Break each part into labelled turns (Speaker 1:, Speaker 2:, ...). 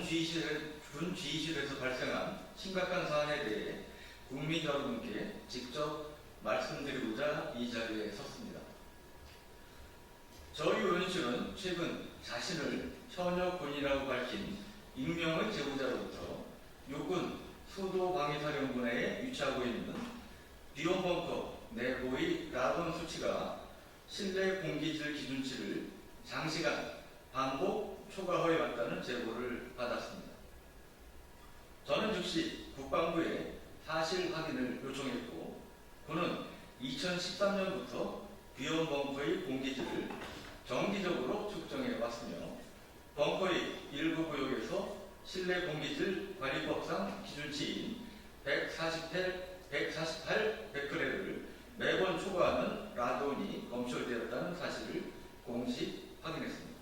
Speaker 1: 군지휘실에서 발생한 심각한 사안에 대해 국민 여러분께 직접 말씀드리고자 이 자리에 섰습니다. 저희 의원실은 최근 자신을 현역군이라고 밝힌 익명의 제보자로부터 육군 수도방위사령부내에 위치하고 있는 비온벙커 내부의 라돈 수치가 실내 공기질 기준치를 장시간 반복 초과하여 왔다는 제보를 받았습니다. 저는 즉시 국방부에 사실 확인을 요청했고, 그는 2013년부터 비온벙커의 공기질을 정기적으로 측정해 왔으며, 벙커의 일부 구역에서 실내 공기질 관리법상 기준치인 148 베크렐을 매번 초과하는 라돈이 검출되었다는 사실을 공식 확인했습니다.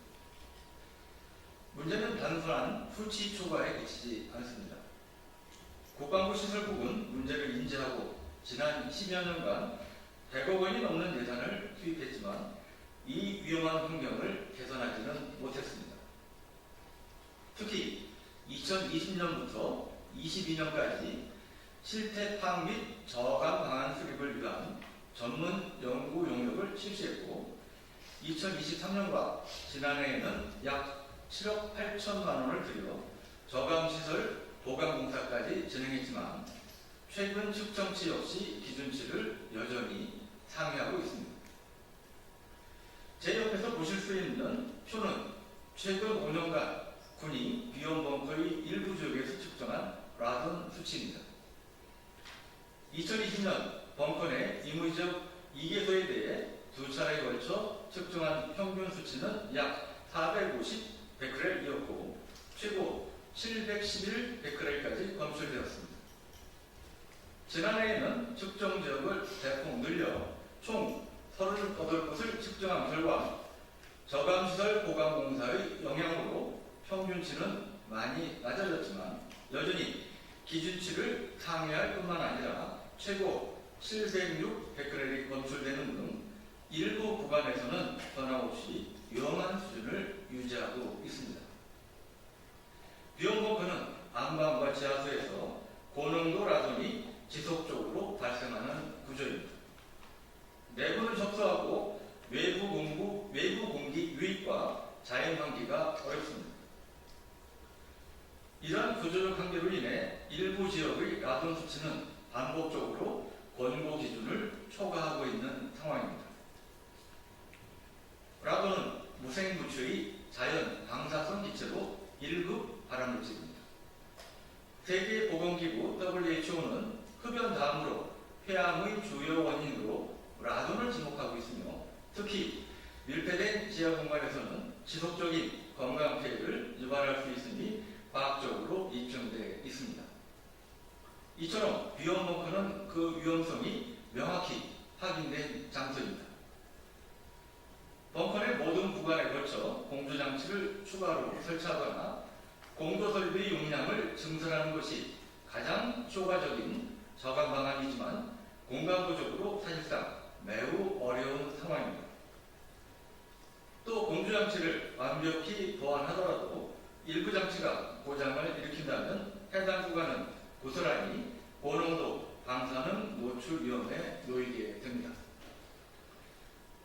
Speaker 1: 문제는 단순한 수치 초과에 그치지 않습니다. 국방부 시설국은 문제를 인지하고 지난 10여 년간 100억 원이 넘는 예산을 투입했지만 이 위험한 환경을 개선하지는 못했습니다. 특히 2020년부터 22년까지 실태 파악 및 저감 방안 수립을 위한 전문 연구 용역을 실시했고, 2023년과 지난해에는 약 7억 8천만 원을 들여 저감시설 보강공사까지 진행했지만 최근 측정치 역시 기준치를 여전히 상회하고 있습니다. 제 옆에서 보실 수 있는 표는 최근 5년간 군이 비온벙커의 일부 지역에서 측정한 라돈 수치입니다. 2020년 벙커 내 임의적 2개소에 대해 두 차례에 걸쳐 측정한 평균 수치는 약 450 베크렐이었고 최고 711 베크렐까지 검출되었습니다. 지난해에는 측정 지역을 대폭 늘려 총 38곳을 측정한 결과 저감시설 보강공사의 영향으로 평균치는 많이 낮아졌지만 여전히 기준치를 상회할 뿐만 아니라 최고 706 베크렐이 검출되는 등 일부 구간에서는 변함없이 위험한 수준을 유지하고 있습니다. 비온벙커는 안방과 지하수에서 고농도 라돈이 지속적으로 발생하는 구조입니다. 내부는 접수하고 외부 공기 유입과 자연 환기가 어렵습니다. 이러한 구조적 한계로 인해 일부 지역의 라돈 수치는 반복적으로 권고 기준을 초과하고 있는 상황입니다. 라돈은 무생물체의 자연 방사성 기체로 1급 발암물질입니다. 세계보건기구 WHO는 흡연 다음으로 폐암의 주요 원인으로 라돈을 지목하고 있으며, 특히 밀폐된 지하 공간에서는 지속적인 건강 피해를 유발할 수 있으니 과학적으로 입증되어 있습니다. 이처럼 비온벙커는 그 위험성이 명확히 확인된 장소입니다. 벙커 내 모든 구간에 걸쳐 공조장치를 추가로 설치하거나 공조설비의 용량을 증설하는 것이 가장 효과적인 저감 방안이지만 공간구조적으로 사실상 매우 어려운 상황입니다. 또 공조장치를 완벽히 보완하더라도 일부 장치가 고장을 일으킨다면 해당 구간은 고스란히 고농도 방사능 노출 위험에 놓이게 됩니다.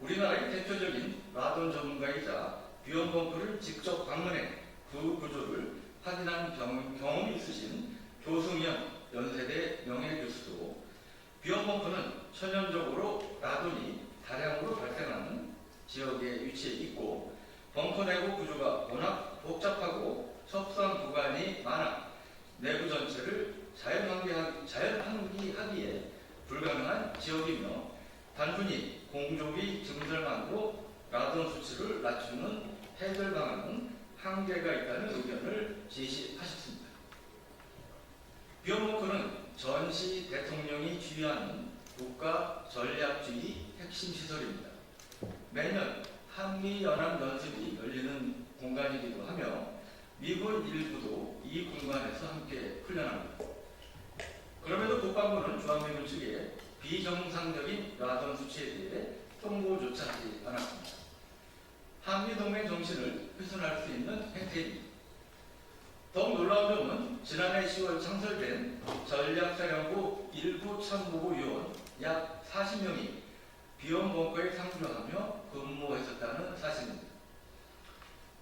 Speaker 1: 우리나라의 대표적인 라돈 전문가이자 비온벙커를 직접 방문해 그 구조를 확인한 경험이 있으신 조승현 연세대 명예교수도 비온벙커는 천연적으로 라돈이 다량으로 발생하는 지역에 위치해 있고, 벙커 내부 구조가 워낙 복잡하고 협소한 구간이 많아 내부 전체를 자연환기하기에 불가능한 지역이며, 단순히 공조기 증설만으로 라돈 수치를 낮추는 해결 방안은 한계가 있다는 의견을 제시하셨습니다. 비온벙커는 전시 대통령이 주의하는 국가 전략주의 핵심 시설입니다. 매년 한미연합연습이 열리는 공간이기도 하며 미군 일부도 이 공간에서 함께 훈련합니다. 그럼에도 국방부는 주한미군 측에 비정상적인 라돈 수치에 대해 통보조차 하지 않았습니다. 한미동맹 정신을 훼손할 수 있는 행태입니다. 더욱 놀라운 점은 지난해 10월 창설된 전략사령부 일부 참모부 요원 약 40명이 비원 벙커에 상주하며 근무했었다는 사실입니다.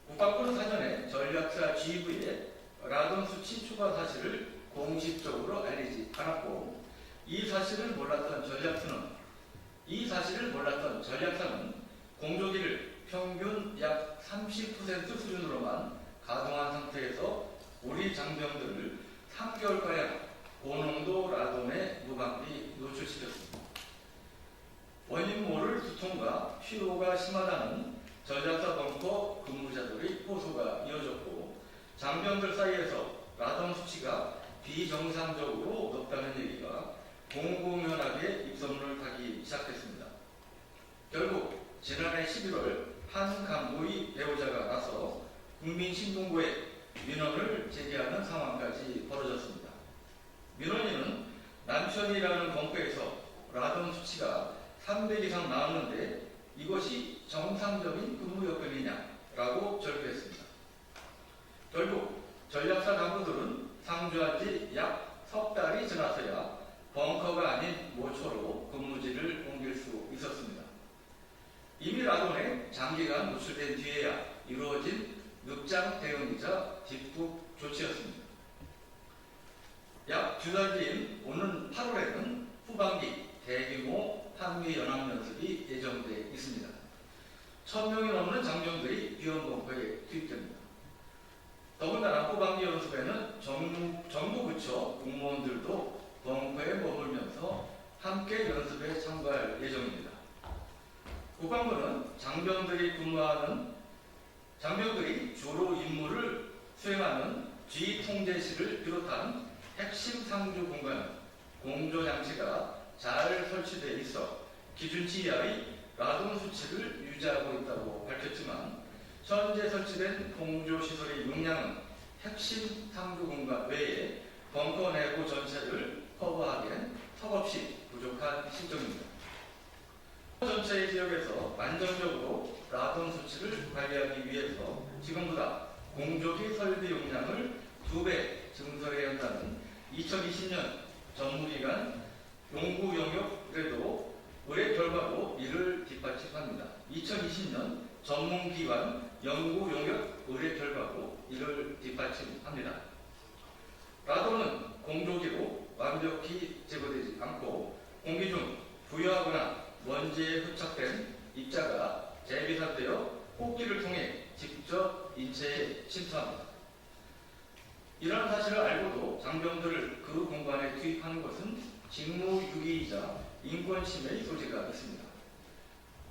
Speaker 1: 국방부는 사전에 전략사 지휘부에 라돈 수치 초과 사실을 공식적으로 알리지 않았고, 이 사실을 몰랐던 전략사는 공조기를 평균 약 30% 수준으로만 가동한 상태에서 우리 장병들을 3개월가량 고농도 라돈에 무방비 노출시켰습니다. 원인 모를 두통과 피로가 심하다는 전략사 벙커 근무자들의 호소가 이어졌고, 장병들 사이에서 라돈 수치가 비정상적으로 높다는 얘기가 공공연하게 입소문을 타기 시작했습니다. 결국 지난해 11월 한 간부의 배우자가 나서 국민신문고에 민원을 제기하는 상황까지 벌어졌습니다. 민원인은 남천이라는 벙커에서 라돈 수치가 300 이상 나왔는데 이것이 정상적인 근무 여건이냐라고 절규했습니다. 결국 전략사 간부들은 상주한 지 약 석 달이 지나서야 벙커가 아닌 모초로 근무지를 옮길 수 있었습니다. 이미 라돈에 장기간 노출된 뒤에야 이루어진 늑장 대응이자 뒷북 조치였습니다. 약 두 달 뒤인 오는 8월에는 후반기 대규모 한미 연합연습이 예정돼 있습니다. 1000명이 넘는 장병들이 비원 벙커에 투입됩니다. 더군다나 후반기 연습에는 정부 부처 공무원들도 벙커에 머물면서 함께 연습에 참가할 예정입니다. 국방부는 장병들이 주로 임무를 수행하는 G통제실을 비롯한 핵심 상주 공간, 공조장치가 잘 설치되어 있어 기준치 이하의 라돈 수치를 유지하고 있다고 밝혔지만, 현재 설치된 공조시설의 용량은 핵심 상주 공간 외에 벙커 내부 전체를 커버하기엔 턱없이 부족한 실정입니다. 전체의 지역에서 안정적으로 라돈 수치를 관리하기 위해서 지금보다 공조기 설비 용량을 2배 증설해야 한다는 2020년 전무기간 연구 영역에도 의뢰 결과로 이를 뒷받침합니다. 2020년 전문기관 연구 영역 의뢰 결과로 이를 뒷받침합니다. 라돈은 공조기로 완벽히 제거되지 않고 공기 중 부여하거나 먼지에 흡착된 입자가 재비산되어 호흡기를 통해 직접 인체에 침투합니다. 이러한 사실을 알고도 장병들을 그 공간에 투입하는 것은 직무유기이자 인권침해의 소지가 있습니다.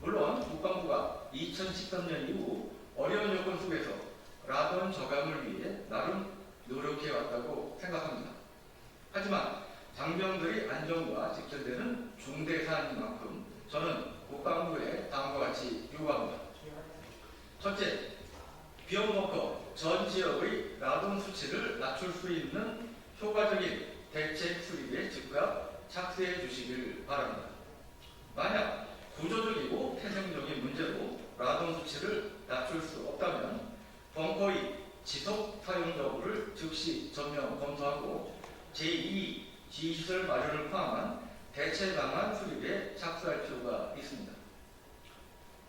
Speaker 1: 물론 국방부가 2013년 이후 어려운 여건 속에서 라돈 저감을 위해 나름 노력해왔다고 생각합니다. 하지만 장병들의 안전과 직결되는 중대 사안인 만큼 저는 국방부에 다음과 같이 요구합니다. 첫째, 비원벙커 전 지역의 라돈 수치를 낮출 수 있는 효과적인 대책 수립에 즉각 착수해 주시길 바랍니다. 만약 구조적이고 태생적인 문제로 라돈 수치를 낮출 수 없다면 벙커의 지속 사용 여부를 즉시 전면 검토하고 제2 지휘시설 마련을 포함한 대체 방안 수립에 착수할 필요가 있습니다.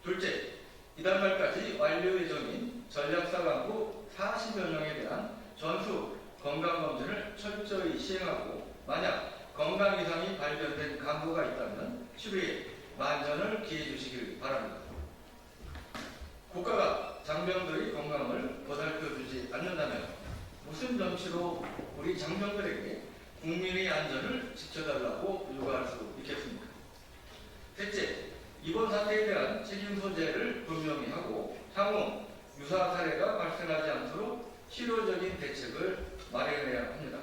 Speaker 1: 둘째, 이달 말까지 완료 예정인 전략사 간부 40여 명에 대한 전수 건강검진을 철저히 시행하고, 만약 건강 이상이 발견된 간부가 있다면 추후에 만전을 기해 주시길 바랍니다. 국가가 장병들의 건강을 보살펴주지 않는다면 무슨 정치로 우리 장병들에게 국민의 안전을 지켜달라고 요구할 수 있겠습니까? 셋째, 이번 사태에 대한 책임 소재를 분명히 하고 향후 유사 사례가 발생하지 않도록 실효적인 대책을 마련해야 합니다.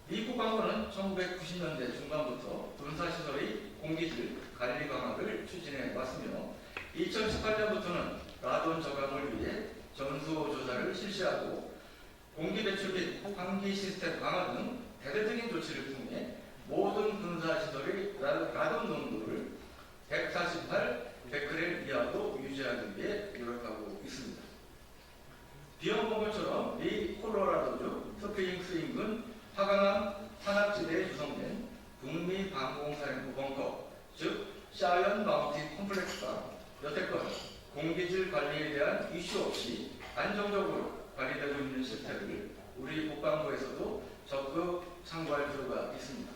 Speaker 1: 미 국방부는 1990년대 중반부터 군사시설의 공기질 관리 강화를 추진해 왔으며 2018년부터는 라돈 저감을 위해 전수 조사를 실시하고 공기 배출 및 환기 시스템 강화 등 대대적인 조치를 통해 모든 군사시설의 라돈 농도를 148 베크렐 이하로 유지하기 위해 노력하고 있습니다. 비원봉구처럼 미 콜로라도주 스프링스 인근 화강암 산악지대에 구성된 북미 방공사령부 벙커, 즉 샤이언 마운틴 컴플렉스가 여태껏 공기질 관리에 대한 이슈 없이 안정적으로 관리되고 있는 실태를 우리 국방부에서도 적극 참고할 필요가 있습니다.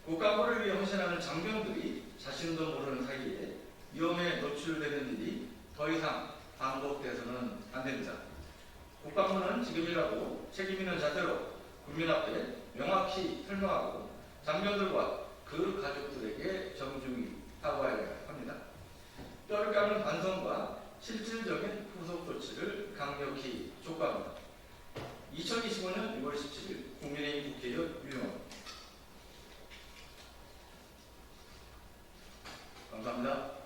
Speaker 1: 국방부를 위해 헌신하는 장병들이 자신도 모르는 사이에 위험에 노출되는 일이 더 이상 반복돼서는 안 됩니다. 국방부는 지금이라도 책임 있는 자세로 국민 앞에 명확히 설명하고 장병들과 그 가족들에게 정중히 사과해야 합니다. 뼈를 깎는 반성과 실질적인 후속 조치를 강력히 촉구합니다. 2025년 6월 17일 국민의힘 국회의원 유영호입니다. 감사합니다.